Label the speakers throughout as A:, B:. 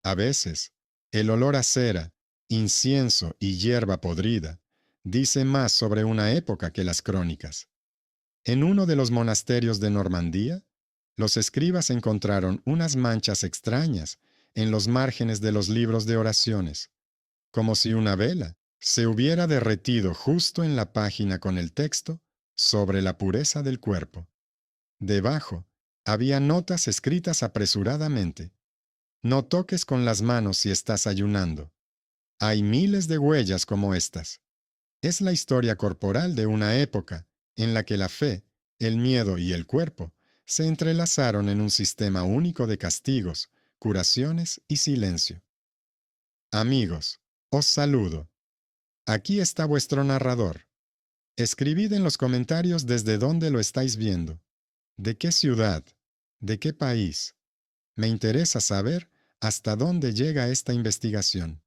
A: A veces, el olor a cera, incienso y hierba podrida dice más sobre una época que las crónicas. En uno de los monasterios de Normandía, los escribas encontraron unas manchas extrañas en los márgenes de los libros de oraciones, como si una vela se hubiera derretido justo en la página con el texto sobre la pureza del cuerpo. Debajo había notas escritas apresuradamente. No toques con las manos si estás ayunando. Hay miles de huellas como estas. Es la historia corporal de una época en la que la fe, el miedo y el cuerpo se entrelazaron en un sistema único de castigos, curaciones y silencio. Amigos, os saludo. Aquí está vuestro narrador. Escribid en los comentarios desde dónde lo estáis viendo. ¿De qué ciudad? ¿De qué país? Me interesa saber hasta dónde llega esta investigación.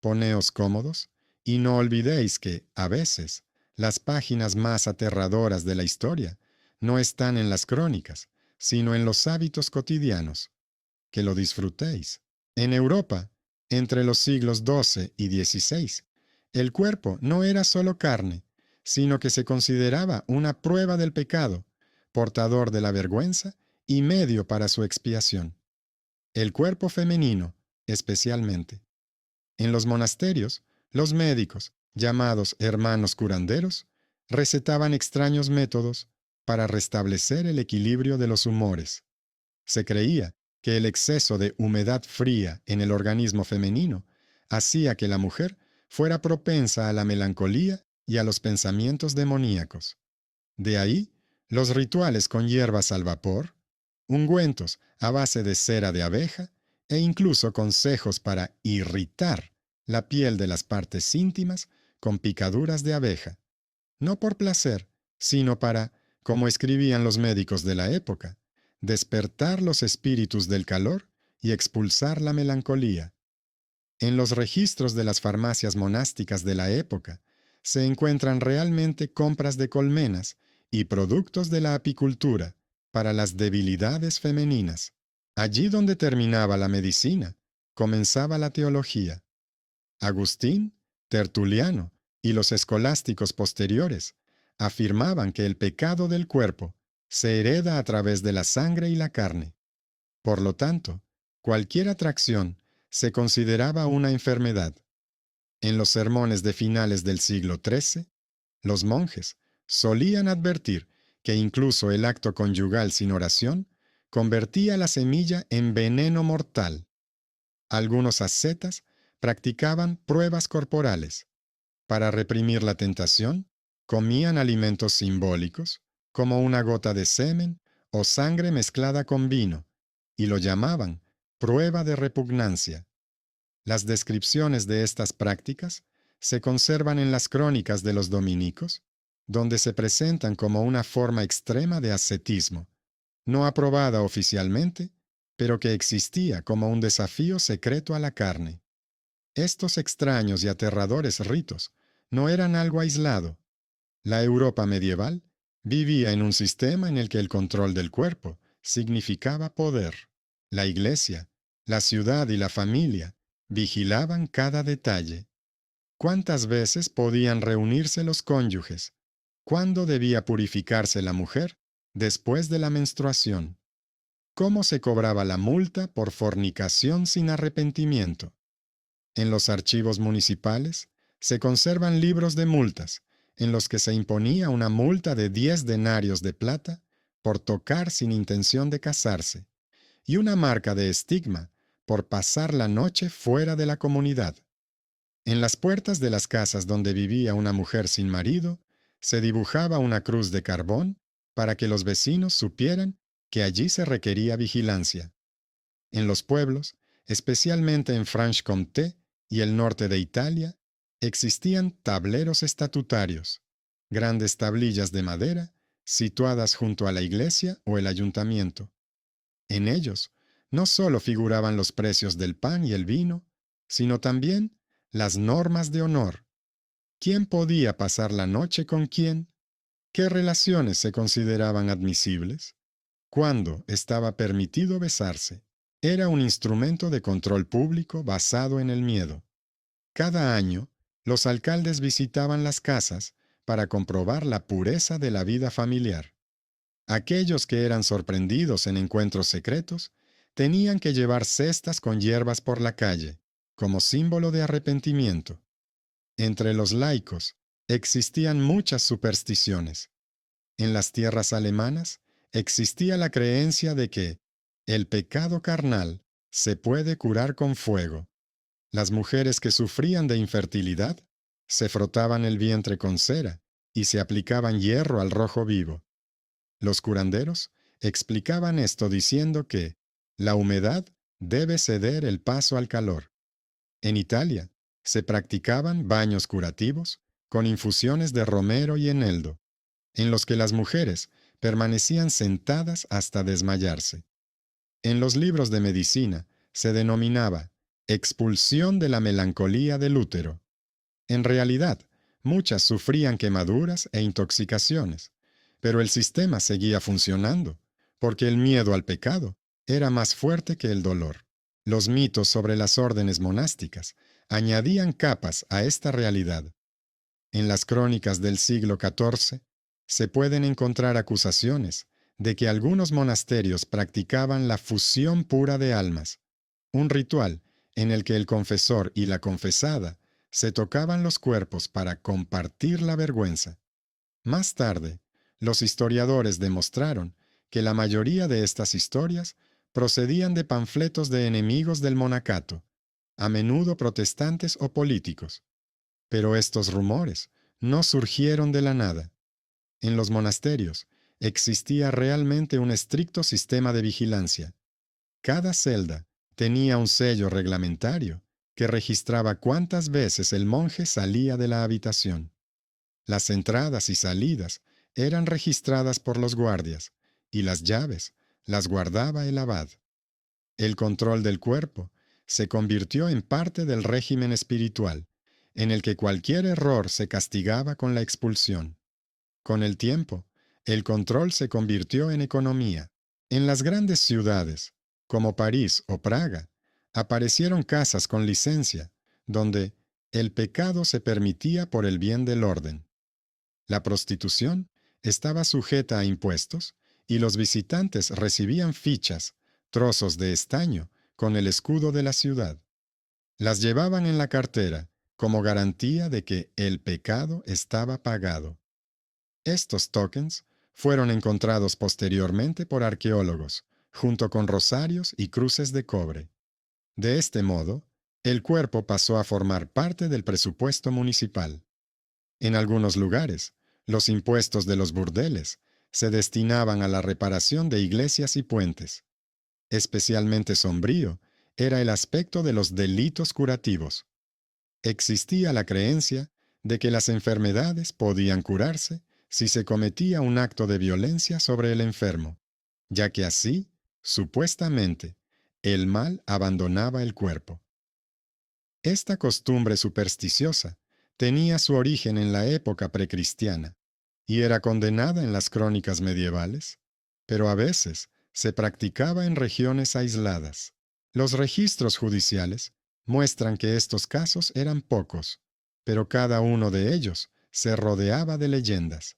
A: Poneos cómodos y no olvidéis que, a veces, las páginas más aterradoras de la historia no están en las crónicas, sino en los hábitos cotidianos. Que lo disfrutéis. En Europa, entre los siglos XII y XVI, el cuerpo no era solo carne, sino que se consideraba una prueba del pecado, portador de la vergüenza y medio para su expiación. El cuerpo femenino, especialmente. En los monasterios, los médicos, llamados hermanos curanderos, recetaban extraños métodos para restablecer el equilibrio de los humores. Se creía que el exceso de humedad fría en el organismo femenino hacía que la mujer fuera propensa a la melancolía y a los pensamientos demoníacos. De ahí los rituales con hierbas al vapor, ungüentos a base de cera de abeja e incluso consejos para irritar la piel de las partes íntimas con picaduras de abeja, no por placer, sino para, como escribían los médicos de la época, despertar los espíritus del calor y expulsar la melancolía. En los registros de las farmacias monásticas de la época se encuentran realmente compras de colmenas y productos de la apicultura para las debilidades femeninas. Allí donde terminaba la medicina, comenzaba la teología. Agustín, Tertuliano y los escolásticos posteriores afirmaban que el pecado del cuerpo se hereda a través de la sangre y la carne. Por lo tanto, cualquier atracción se consideraba una enfermedad. En los sermones de finales del siglo XIII, los monjes solían advertir que incluso el acto conyugal sin oración convertía la semilla en veneno mortal. Algunos ascetas practicaban pruebas corporales. Para reprimir la tentación, comían alimentos simbólicos, como una gota de semen o sangre mezclada con vino, y lo llamaban prueba de repugnancia. Las descripciones de estas prácticas se conservan en las crónicas de los dominicos, donde se presentan como una forma extrema de ascetismo, no aprobada oficialmente, pero que existía como un desafío secreto a la carne. Estos extraños y aterradores ritos no eran algo aislado. La Europa medieval vivía en un sistema en el que el control del cuerpo significaba poder. La iglesia, la ciudad y la familia vigilaban cada detalle. ¿Cuántas veces podían reunirse los cónyuges? ¿Cuándo debía purificarse la mujer después de la menstruación? ¿Cómo se cobraba la multa por fornicación sin arrepentimiento? En los archivos municipales se conservan libros de multas, en los que se imponía una multa de 10 denarios de plata por tocar sin intención de casarse, y una marca de estigma por pasar la noche fuera de la comunidad. En las puertas de las casas donde vivía una mujer sin marido, se dibujaba una cruz de carbón para que los vecinos supieran que allí se requería vigilancia. En los pueblos, especialmente en Franche-Comté y el norte de Italia, existían tableros estatutarios, grandes tablillas de madera situadas junto a la iglesia o el ayuntamiento. En ellos no solo figuraban los precios del pan y el vino, sino también las normas de honor. ¿Quién podía pasar la noche con quién? ¿Qué relaciones se consideraban admisibles? ¿Cuándo estaba permitido besarse? Era un instrumento de control público basado en el miedo. Cada año, los alcaldes visitaban las casas para comprobar la pureza de la vida familiar. Aquellos que eran sorprendidos en encuentros secretos tenían que llevar cestas con hierbas por la calle, como símbolo de arrepentimiento. Entre los laicos existían muchas supersticiones. En las tierras alemanas existía la creencia de que el pecado carnal se puede curar con fuego. Las mujeres que sufrían de infertilidad se frotaban el vientre con cera y se aplicaban hierro al rojo vivo. Los curanderos explicaban esto diciendo que la humedad debe ceder el paso al calor. En Italia se practicaban baños curativos con infusiones de romero y eneldo, en los que las mujeres permanecían sentadas hasta desmayarse. En los libros de medicina se denominaba expulsión de la melancolía del útero. En realidad, muchas sufrían quemaduras e intoxicaciones, pero el sistema seguía funcionando, porque el miedo al pecado era más fuerte que el dolor. Los mitos sobre las órdenes monásticas añadían capas a esta realidad. En las crónicas del siglo XIV se pueden encontrar acusaciones de que algunos monasterios practicaban la fusión pura de almas, un ritual en el que el confesor y la confesada se tocaban los cuerpos para compartir la vergüenza. Más tarde, los historiadores demostraron que la mayoría de estas historias procedían de panfletos de enemigos del monacato, a menudo protestantes o políticos. Pero estos rumores no surgieron de la nada. En los monasterios existía realmente un estricto sistema de vigilancia. Cada celda tenía un sello reglamentario que registraba cuántas veces el monje salía de la habitación. Las entradas y salidas eran registradas por los guardias, y las llaves las guardaba el abad. El control del cuerpo se convirtió en parte del régimen espiritual, en el que cualquier error se castigaba con la expulsión. Con el tiempo, el control se convirtió en economía. En las grandes ciudades, como París o Praga, aparecieron casas con licencia, donde el pecado se permitía por el bien del orden. La prostitución estaba sujeta a impuestos y los visitantes recibían fichas, trozos de estaño, con el escudo de la ciudad. Las llevaban en la cartera como garantía de que el pecado estaba pagado. Estos tokens fueron encontrados posteriormente por arqueólogos, junto con rosarios y cruces de cobre. De este modo, el cuerpo pasó a formar parte del presupuesto municipal. En algunos lugares, los impuestos de los burdeles se destinaban a la reparación de iglesias y puentes. Especialmente sombrío era el aspecto de los delitos curativos. Existía la creencia de que las enfermedades podían curarse si se cometía un acto de violencia sobre el enfermo, ya que así, supuestamente, el mal abandonaba el cuerpo. Esta costumbre supersticiosa tenía su origen en la época precristiana y era condenada en las crónicas medievales, pero a veces se practicaba en regiones aisladas. Los registros judiciales muestran que estos casos eran pocos, pero cada uno de ellos se rodeaba de leyendas.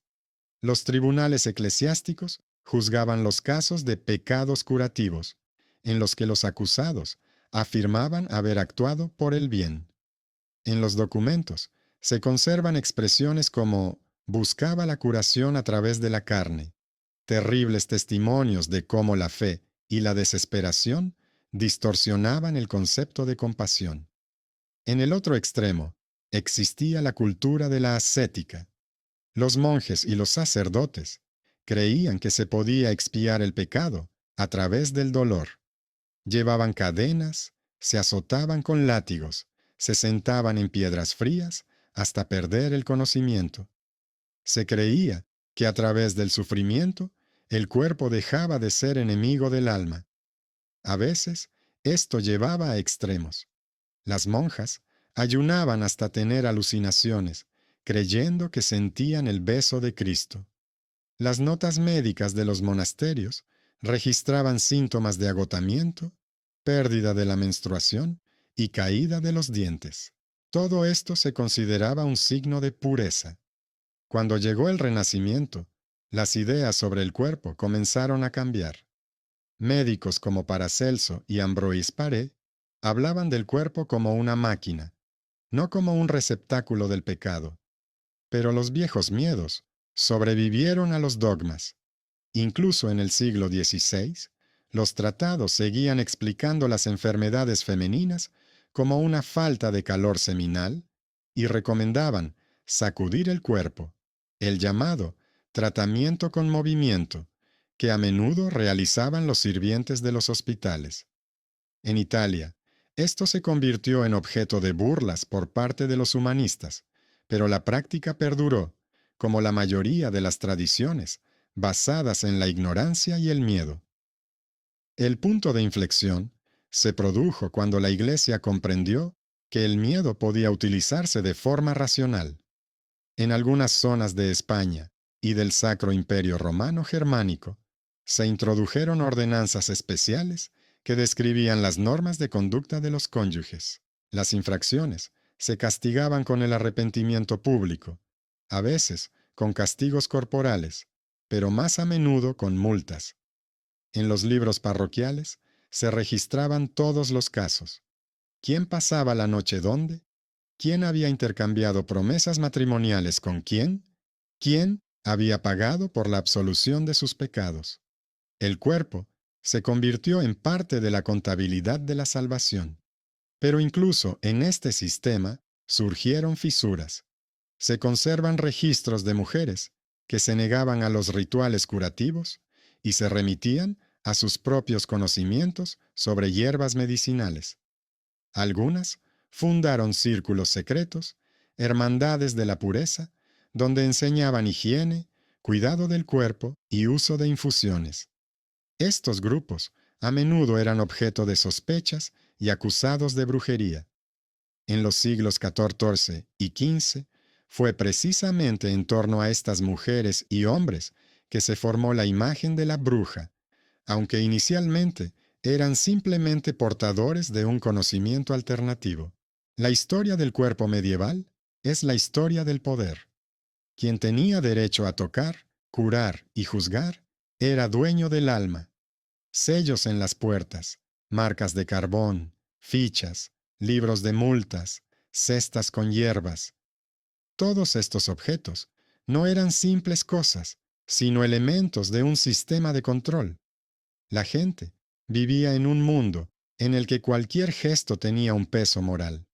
A: Los tribunales eclesiásticos juzgaban los casos de pecados curativos, en los que los acusados afirmaban haber actuado por el bien. En los documentos se conservan expresiones como buscaba la curación a través de la carne, terribles testimonios de cómo la fe y la desesperación distorsionaban el concepto de compasión. En el otro extremo existía la cultura de la ascética. Los monjes y los sacerdotes creían que se podía expiar el pecado a través del dolor. Llevaban cadenas, se azotaban con látigos, se sentaban en piedras frías hasta perder el conocimiento. Se creía que a través del sufrimiento el cuerpo dejaba de ser enemigo del alma. A veces, esto llevaba a extremos. Las monjas ayunaban hasta tener alucinaciones, creyendo que sentían el beso de Cristo. Las notas médicas de los monasterios registraban síntomas de agotamiento, pérdida de la menstruación y caída de los dientes. Todo esto se consideraba un signo de pureza. Cuando llegó el Renacimiento, las ideas sobre el cuerpo comenzaron a cambiar. Médicos como Paracelso y Ambroise Paré hablaban del cuerpo como una máquina, no como un receptáculo del pecado. Pero los viejos miedos sobrevivieron a los dogmas. Incluso en el siglo XVI, los tratados seguían explicando las enfermedades femeninas como una falta de calor seminal y recomendaban sacudir el cuerpo, el llamado tratamiento con movimiento, que a menudo realizaban los sirvientes de los hospitales. En Italia, esto se convirtió en objeto de burlas por parte de los humanistas, pero la práctica perduró, como la mayoría de las tradiciones, basadas en la ignorancia y el miedo. El punto de inflexión se produjo cuando la Iglesia comprendió que el miedo podía utilizarse de forma racional. En algunas zonas de España y del Sacro Imperio Romano Germánico, se introdujeron ordenanzas especiales que describían las normas de conducta de los cónyuges. Las infracciones se castigaban con el arrepentimiento público, a veces con castigos corporales, pero más a menudo con multas. En los libros parroquiales se registraban todos los casos. ¿Quién pasaba la noche dónde? ¿Quién había intercambiado promesas matrimoniales con quién? ¿Quién había pagado por la absolución de sus pecados? El cuerpo se convirtió en parte de la contabilidad de la salvación. Pero incluso en este sistema surgieron fisuras. Se conservan registros de mujeres que se negaban a los rituales curativos y se remitían a sus propios conocimientos sobre hierbas medicinales. Algunas fundaron círculos secretos, hermandades de la pureza, donde enseñaban higiene, cuidado del cuerpo y uso de infusiones. Estos grupos a menudo eran objeto de sospechas y acusados de brujería. En los siglos XIV y XV fue precisamente en torno a estas mujeres y hombres que se formó la imagen de la bruja, aunque inicialmente eran simplemente portadores de un conocimiento alternativo. La historia del cuerpo medieval es la historia del poder. Quien tenía derecho a tocar, curar y juzgar era dueño del alma. Sellos en las puertas, marcas de carbón, fichas, libros de multas, cestas con hierbas. Todos estos objetos no eran simples cosas, sino elementos de un sistema de control. La gente vivía en un mundo en el que cualquier gesto tenía un peso moral.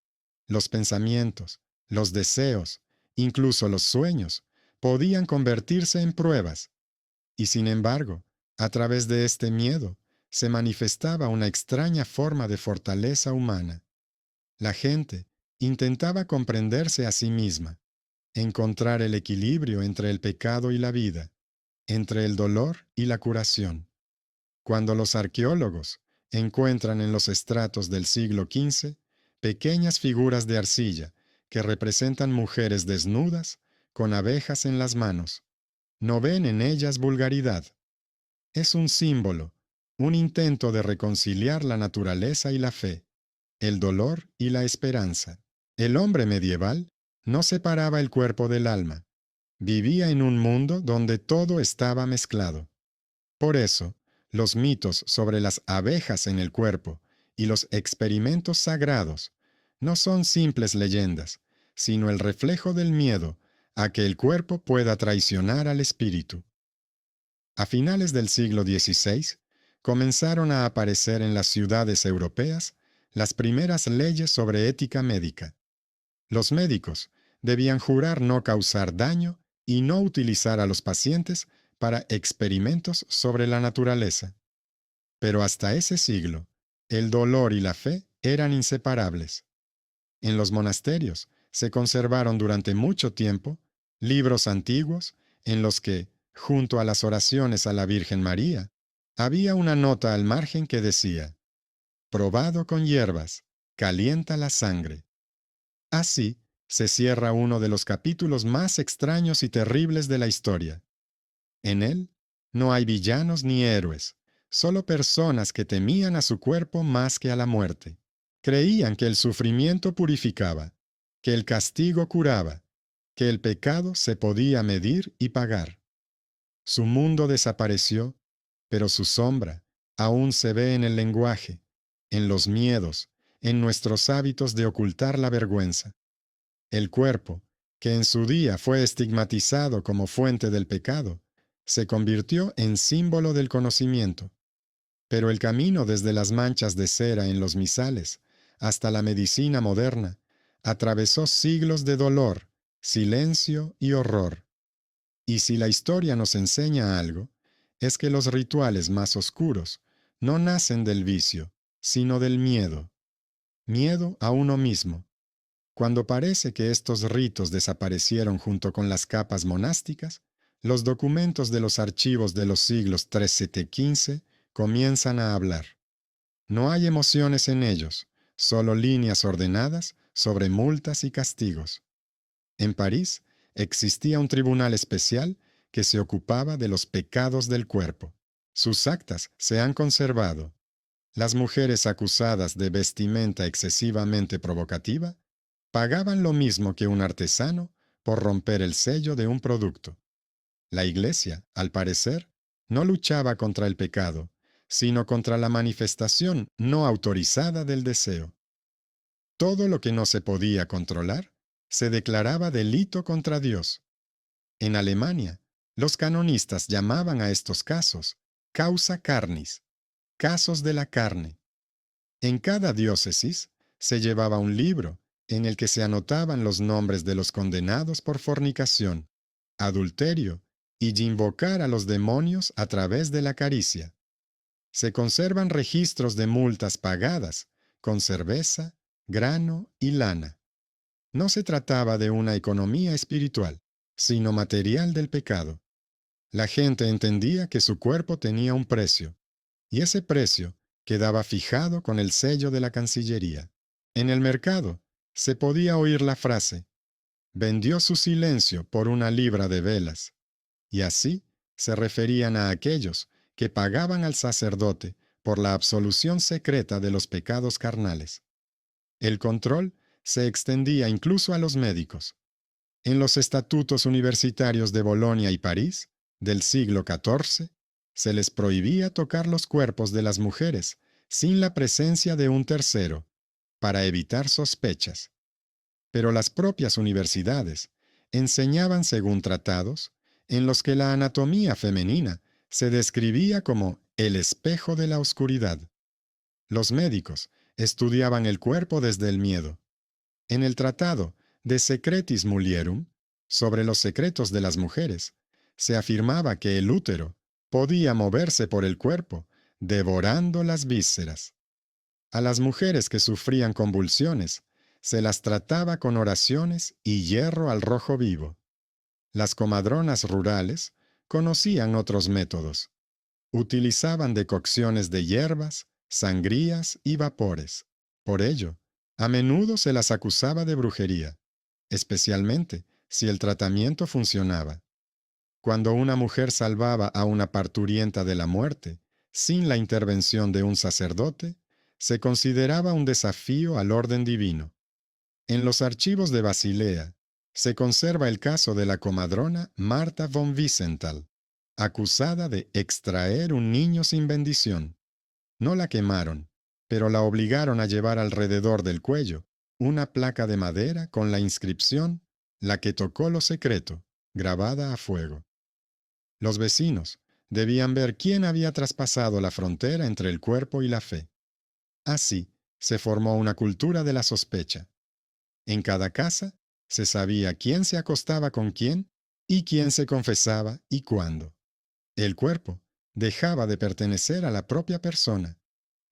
A: Los pensamientos, los deseos, incluso los sueños, podían convertirse en pruebas. Y sin embargo, a través de este miedo, se manifestaba una extraña forma de fortaleza humana. La gente intentaba comprenderse a sí misma, encontrar el equilibrio entre el pecado y la vida, entre el dolor y la curación. Cuando los arqueólogos encuentran en los estratos del siglo XV pequeñas figuras de arcilla que representan mujeres desnudas con abejas en las manos, no ven en ellas vulgaridad. Es un símbolo, un intento de reconciliar la naturaleza y la fe, el dolor y la esperanza. El hombre medieval no separaba el cuerpo del alma. Vivía en un mundo donde todo estaba mezclado. Por eso, los mitos sobre las abejas en el cuerpo y los experimentos sagrados no son simples leyendas, sino el reflejo del miedo a que el cuerpo pueda traicionar al espíritu. A finales del siglo XVI, comenzaron a aparecer en las ciudades europeas las primeras leyes sobre ética médica. Los médicos debían jurar no causar daño y no utilizar a los pacientes para experimentos sobre la naturaleza. Pero hasta ese siglo, el dolor y la fe eran inseparables. En los monasterios se conservaron durante mucho tiempo libros antiguos en los que, junto a las oraciones a la Virgen María, había una nota al margen que decía: probado con hierbas, calienta la sangre. Así se cierra uno de los capítulos más extraños y terribles de la historia. En él no hay villanos ni héroes, solo personas que temían a su cuerpo más que a la muerte. Creían que el sufrimiento purificaba, que el castigo curaba, que el pecado se podía medir y pagar. Su mundo desapareció, pero su sombra aún se ve en el lenguaje, en los miedos, en nuestros hábitos de ocultar la vergüenza. El cuerpo, que en su día fue estigmatizado como fuente del pecado, se convirtió en símbolo del conocimiento. Pero el camino desde las manchas de cera en los misales hasta la medicina moderna atravesó siglos de dolor, silencio y horror. Y si la historia nos enseña algo, es que los rituales más oscuros no nacen del vicio, sino del miedo. Miedo a uno mismo. Cuando parece que estos ritos desaparecieron junto con las capas monásticas, los documentos de los archivos de los siglos XIII-XV comienzan a hablar. No hay emociones en ellos, solo líneas ordenadas sobre multas y castigos. En París existía un tribunal especial que se ocupaba de los pecados del cuerpo. Sus actas se han conservado. Las mujeres acusadas de vestimenta excesivamente provocativa pagaban lo mismo que un artesano por romper el sello de un producto. La Iglesia, al parecer, no luchaba contra el pecado, sino contra la manifestación no autorizada del deseo. Todo lo que no se podía controlar se declaraba delito contra Dios. En Alemania, los canonistas llamaban a estos casos causa carnis, casos de la carne. En cada diócesis se llevaba un libro en el que se anotaban los nombres de los condenados por fornicación, adulterio y invocar a los demonios a través de la caricia. Se conservan registros de multas pagadas con cerveza, grano y lana. No se trataba de una economía espiritual, sino material del pecado. La gente entendía que su cuerpo tenía un precio, y ese precio quedaba fijado con el sello de la Cancillería. En el mercado se podía oír la frase, vendió su silencio por 1 libra de velas, y así se referían a aquellos que pagaban al sacerdote por la absolución secreta de los pecados carnales. El control se extendía incluso a los médicos. En los estatutos universitarios de Bolonia y París, del siglo XIV, se les prohibía tocar los cuerpos de las mujeres sin la presencia de un tercero, para evitar sospechas. Pero las propias universidades enseñaban según tratados en los que la anatomía femenina se describía como el espejo de la oscuridad. Los médicos estudiaban el cuerpo desde el miedo. En el tratado De Secretis Mulierum, sobre los secretos de las mujeres, se afirmaba que el útero podía moverse por el cuerpo, devorando las vísceras. A las mujeres que sufrían convulsiones, se las trataba con oraciones y hierro al rojo vivo. Las comadronas rurales conocían otros métodos. Utilizaban decocciones de hierbas, sangrías y vapores. Por ello, a menudo se las acusaba de brujería, especialmente si el tratamiento funcionaba. Cuando una mujer salvaba a una parturienta de la muerte, sin la intervención de un sacerdote, se consideraba un desafío al orden divino. En los archivos de Basilea se conserva el caso de la comadrona Marta von Wiesenthal, acusada de extraer un niño sin bendición. No la quemaron, pero la obligaron a llevar alrededor del cuello una placa de madera con la inscripción «La que tocó lo secreto», grabada a fuego. Los vecinos debían ver quién había traspasado la frontera entre el cuerpo y la fe. Así se formó una cultura de la sospecha. En cada casa se sabía quién se acostaba con quién y quién se confesaba y cuándo. El cuerpo dejaba de pertenecer a la propia persona.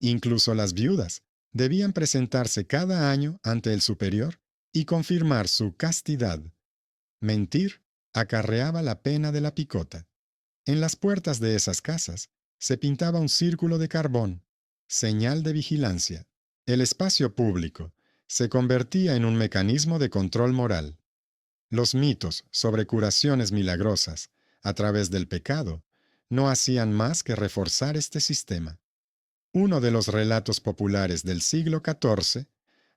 A: Incluso las viudas debían presentarse cada año ante el superior y confirmar su castidad. Mentir acarreaba la pena de la picota. En las puertas de esas casas se pintaba un círculo de carbón, señal de vigilancia. El espacio público se convertía en un mecanismo de control moral. Los mitos sobre curaciones milagrosas a través del pecado no hacían más que reforzar este sistema. Uno de los relatos populares del siglo XIV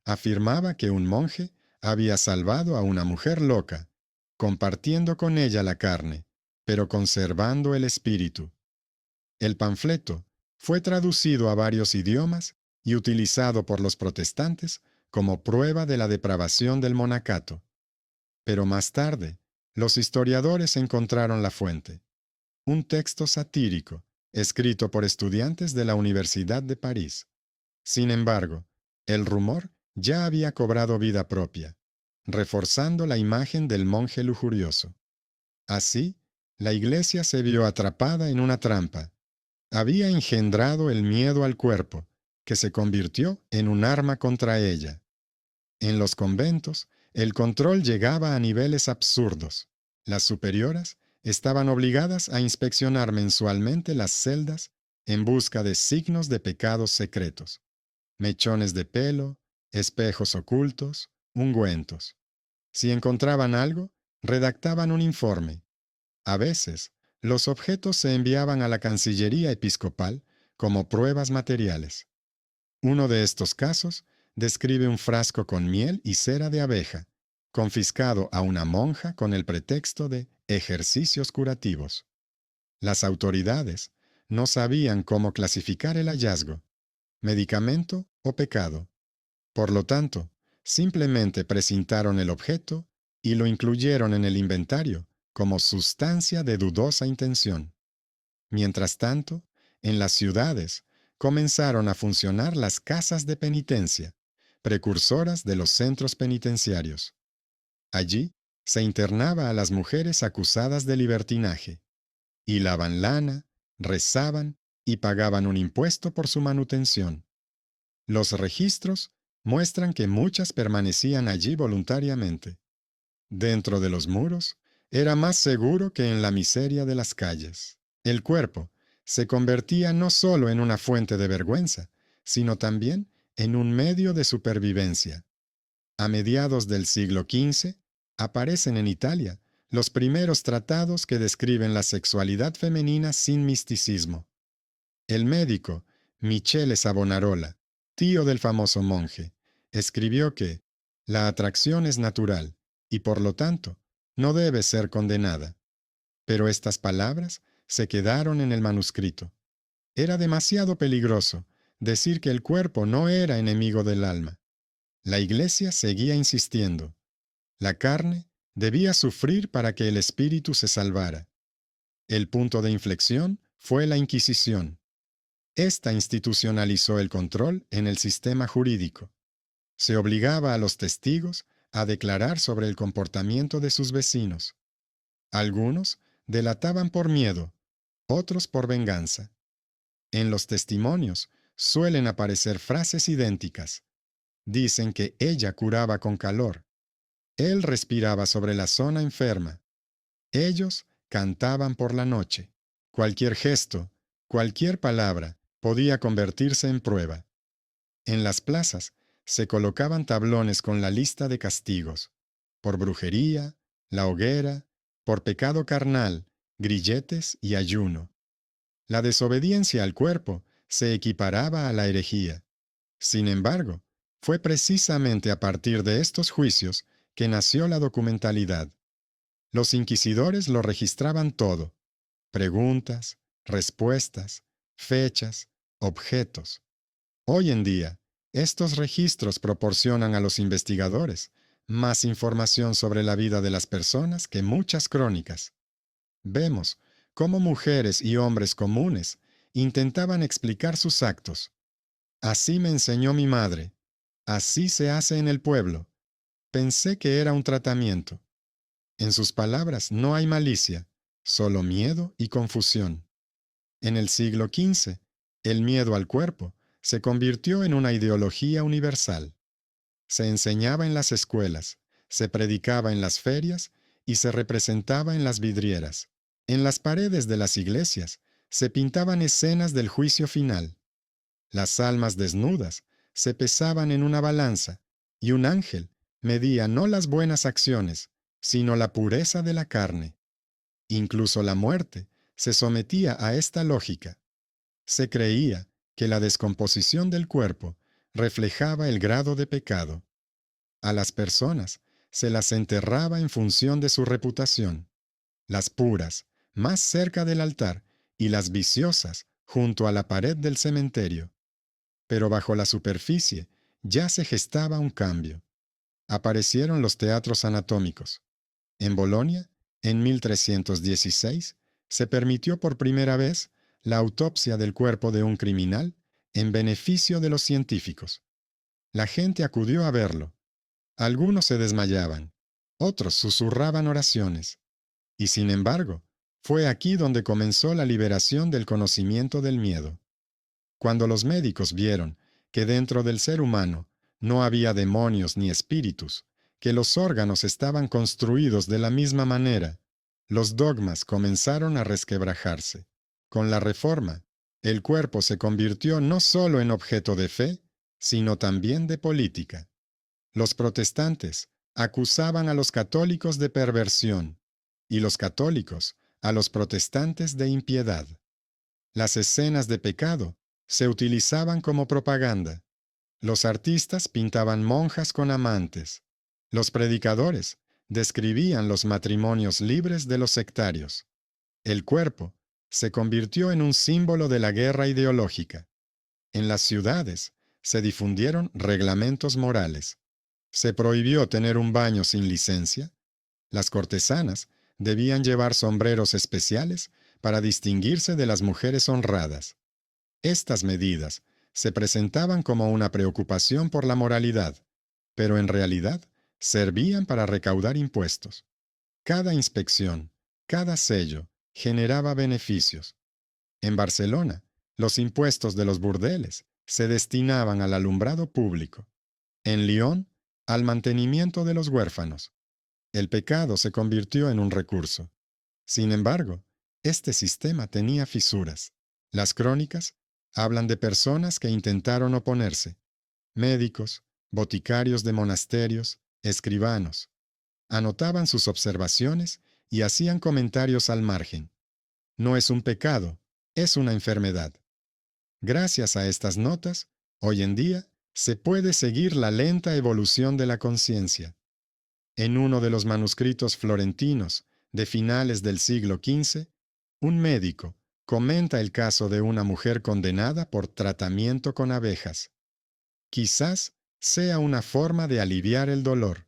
A: afirmaba que un monje había salvado a una mujer loca, compartiendo con ella la carne, pero conservando el espíritu. El panfleto fue traducido a varios idiomas y utilizado por los protestantes como prueba de la depravación del monacato. Pero más tarde, los historiadores encontraron la fuente, un texto satírico escrito por estudiantes de la Universidad de París. Sin embargo, el rumor ya había cobrado vida propia, reforzando la imagen del monje lujurioso. Así, la Iglesia se vio atrapada en una trampa. Había engendrado el miedo al cuerpo, que se convirtió en un arma contra ella. En los conventos, el control llegaba a niveles absurdos. Las superioras estaban obligadas a inspeccionar mensualmente las celdas en busca de signos de pecados secretos, mechones de pelo, espejos ocultos, ungüentos. Si encontraban algo, redactaban un informe. A veces, los objetos se enviaban a la Cancillería Episcopal como pruebas materiales. Uno de estos casos describe un frasco con miel y cera de abeja, confiscado a una monja con el pretexto de ejercicios curativos. Las autoridades no sabían cómo clasificar el hallazgo, medicamento o pecado. Por lo tanto, simplemente precintaron el objeto y lo incluyeron en el inventario como sustancia de dudosa intención. Mientras tanto, en las ciudades comenzaron a funcionar las casas de penitencia, precursoras de los centros penitenciarios. Allí se internaba a las mujeres acusadas de libertinaje. Hilaban lana, rezaban y pagaban un impuesto por su manutención. Los registros muestran que muchas permanecían allí voluntariamente. Dentro de los muros, era más seguro que en la miseria de las calles. El cuerpo se convertía no solo en una fuente de vergüenza, sino también en un medio de supervivencia. A mediados del siglo XV, aparecen en Italia los primeros tratados que describen la sexualidad femenina sin misticismo. El médico Michele Savonarola, tío del famoso monje, escribió que la atracción es natural y por lo tanto no debe ser condenada. Pero estas palabras se quedaron en el manuscrito. Era demasiado peligroso decir que el cuerpo no era enemigo del alma. La Iglesia seguía insistiendo. La carne debía sufrir para que el espíritu se salvara. El punto de inflexión fue la Inquisición. Esta institucionalizó el control en el sistema jurídico. Se obligaba a los testigos a declarar sobre el comportamiento de sus vecinos. Algunos delataban por miedo, otros por venganza. En los testimonios suelen aparecer frases idénticas. Dicen que ella curaba con calor. Él respiraba sobre la zona enferma. Ellos cantaban por la noche. Cualquier gesto, cualquier palabra podía convertirse en prueba. En las plazas se colocaban tablones con la lista de castigos, por brujería, la hoguera, por pecado carnal, grilletes y ayuno. La desobediencia al cuerpo se equiparaba a la herejía. Sin embargo, fue precisamente a partir de estos juicios que nació la documentalidad. Los inquisidores lo registraban todo: preguntas, respuestas, fechas, objetos. Hoy en día, estos registros proporcionan a los investigadores más información sobre la vida de las personas que muchas crónicas. Vemos cómo mujeres y hombres comunes intentaban explicar sus actos. Así me enseñó mi madre. Así se hace en el pueblo. Pensé que era un tratamiento. En sus palabras no hay malicia, solo miedo y confusión. En el siglo XV, el miedo al cuerpo se convirtió en una ideología universal. Se enseñaba en las escuelas, se predicaba en las ferias y se representaba en las vidrieras. En las paredes de las iglesias se pintaban escenas del juicio final. Las almas desnudas se pesaban en una balanza y un ángel medía no las buenas acciones, sino la pureza de la carne. Incluso la muerte se sometía a esta lógica. Se creía que la descomposición del cuerpo reflejaba el grado de pecado. A las personas se las enterraba en función de su reputación. Las puras, más cerca del altar, y las viciosas, junto a la pared del cementerio. Pero bajo la superficie ya se gestaba un cambio. Aparecieron los teatros anatómicos. En Bolonia, en 1316, se permitió por primera vez la autopsia del cuerpo de un criminal en beneficio de los científicos. La gente acudió a verlo. Algunos se desmayaban, otros susurraban oraciones. Y sin embargo, fue aquí donde comenzó la liberación del conocimiento del miedo. Cuando los médicos vieron que dentro del ser humano no había demonios ni espíritus, que los órganos estaban construidos de la misma manera, los dogmas comenzaron a resquebrajarse. Con la Reforma, el cuerpo se convirtió no solo en objeto de fe, sino también de política. Los protestantes acusaban a los católicos de perversión y los católicos a los protestantes de impiedad. Las escenas de pecado se utilizaban como propaganda. Los artistas pintaban monjas con amantes. Los predicadores describían los matrimonios libres de los sectarios. El cuerpo se convirtió en un símbolo de la guerra ideológica. En las ciudades se difundieron reglamentos morales. Se prohibió tener un baño sin licencia. Las cortesanas debían llevar sombreros especiales para distinguirse de las mujeres honradas. Estas medidas se presentaban como una preocupación por la moralidad, pero en realidad servían para recaudar impuestos. Cada inspección, cada sello, generaba beneficios. En Barcelona, los impuestos de los burdeles se destinaban al alumbrado público. En Lyon, al mantenimiento de los huérfanos. El pecado se convirtió en un recurso. Sin embargo, este sistema tenía fisuras. Las crónicas hablan de personas que intentaron oponerse: médicos, boticarios de monasterios, escribanos. Anotaban sus observaciones y hacían comentarios al margen. No es un pecado, es una enfermedad. Gracias a estas notas, hoy en día se puede seguir la lenta evolución de la conciencia. En uno de los manuscritos florentinos de finales del siglo XV, un médico comenta el caso de una mujer condenada por tratamiento con abejas. Quizás sea una forma de aliviar el dolor.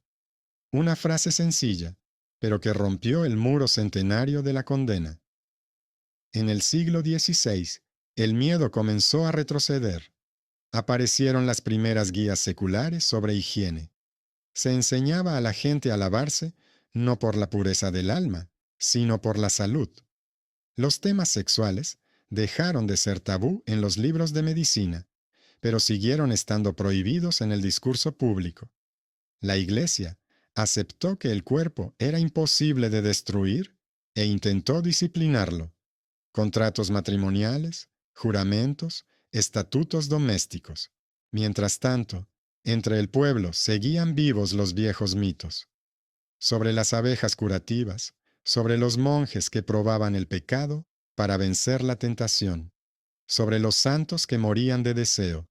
A: Una frase sencilla, pero que rompió el muro centenario de la condena. En el siglo XVI, el miedo comenzó a retroceder. Aparecieron las primeras guías seculares sobre higiene. Se enseñaba a la gente a lavarse no por la pureza del alma, sino por la salud. Los temas sexuales dejaron de ser tabú en los libros de medicina, pero siguieron estando prohibidos en el discurso público. La Iglesia aceptó que el cuerpo era imposible de destruir e intentó disciplinarlo. Contratos matrimoniales, juramentos, estatutos domésticos. Mientras tanto, entre el pueblo seguían vivos los viejos mitos. Sobre las abejas curativas, sobre los monjes que probaban el pecado para vencer la tentación, sobre los santos que morían de deseo.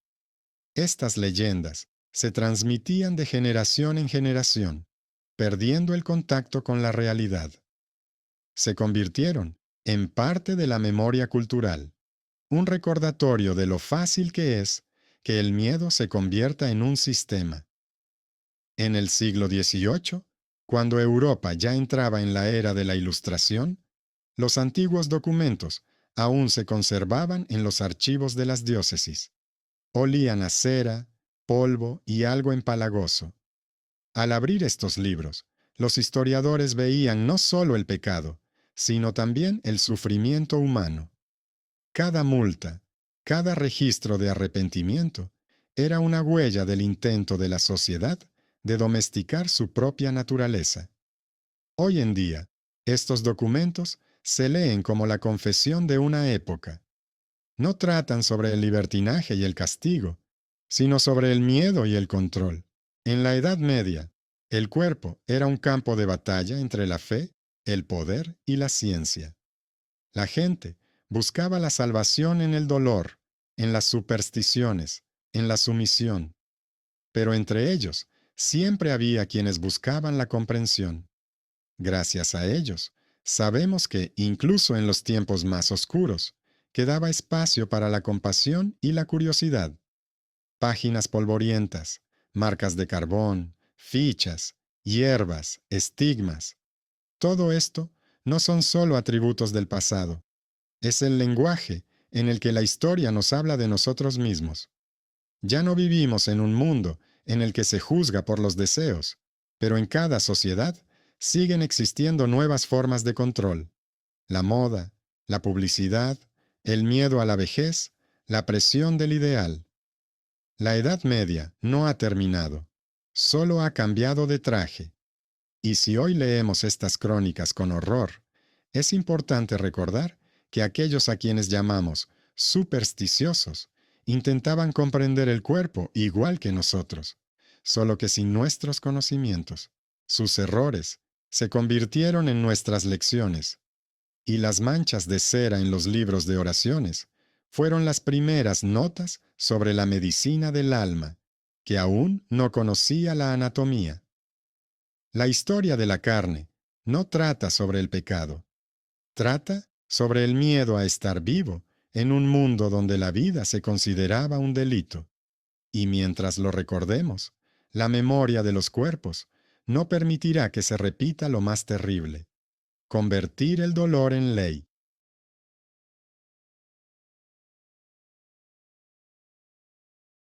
A: Estas leyendas se transmitían de generación en generación, perdiendo el contacto con la realidad. Se convirtieron en parte de la memoria cultural, un recordatorio de lo fácil que es que el miedo se convierta en un sistema. En el siglo XVIII, cuando Europa ya entraba en la era de la Ilustración, los antiguos documentos aún se conservaban en los archivos de las diócesis. Olían a cera, polvo y algo empalagoso. Al abrir estos libros, los historiadores veían no solo el pecado, sino también el sufrimiento humano. Cada multa, cada registro de arrepentimiento, era una huella del intento de la sociedad de domesticar su propia naturaleza. Hoy en día, estos documentos se leen como la confesión de una época. No tratan sobre el libertinaje y el castigo, sino sobre el miedo y el control. En la Edad Media, el cuerpo era un campo de batalla entre la fe, el poder y la ciencia. La gente buscaba la salvación en el dolor, en las supersticiones, en la sumisión. Pero entre ellos siempre había quienes buscaban la comprensión. Gracias a ellos, sabemos que, incluso en los tiempos más oscuros, quedaba espacio para la compasión y la curiosidad. Páginas polvorientas, marcas de carbón, fichas, hierbas, estigmas. Todo esto no son solo atributos del pasado, es el lenguaje en el que la historia nos habla de nosotros mismos. Ya no vivimos en un mundo en el que se juzga por los deseos, pero en cada sociedad siguen existiendo nuevas formas de control. La moda, la publicidad, el miedo a la vejez, la presión del ideal. La Edad Media no ha terminado, solo ha cambiado de traje. Y si hoy leemos estas crónicas con horror, es importante recordar que aquellos a quienes llamamos supersticiosos intentaban comprender el cuerpo igual que nosotros, solo que sin nuestros conocimientos. Sus errores se convirtieron en nuestras lecciones, y las manchas de cera en los libros de oraciones fueron las primeras notas sobre la medicina del alma, que aún no conocía la anatomía. La historia de la carne no trata sobre el pecado, trata sobre el miedo a estar vivo en un mundo donde la vida se consideraba un delito. Y mientras lo recordemos, la memoria de los cuerpos no permitirá que se repita lo más terrible: convertir el dolor en ley.